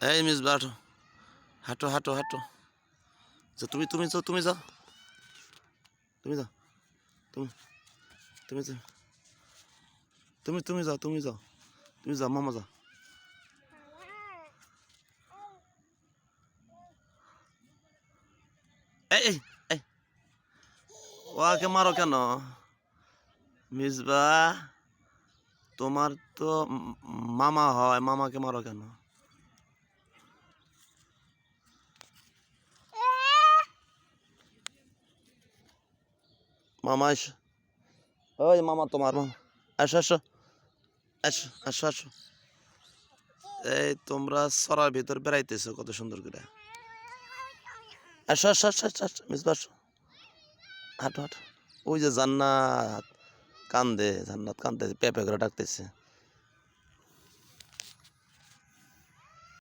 এই মিসবা হাঁটো হাঁটো হাঁটো হাঁটো যা তুমি তুমি যাও তুমি যাও তুমি যাও তুমি তুমি যাও তুমি যাও তুমি যাও তুমি যাও মামা যাও এই এই এই ওকে মারো কেন মিসবা তোমার তো মামা হয় মামাকে মারো কেন মামা এসো ওই মামা তোমার মামা আসো আসো আসো আসো আসো এই তোমরা সরার ভিতর বেড়াইতেছো কত সুন্দর করে আসো আসো আসো আসো আসো মিসবা আসো হাঁটো হাঁটো ওই যে জান্নাত কান্দে জান্নাত কান্দে পেঁপে করে ডাকতেছে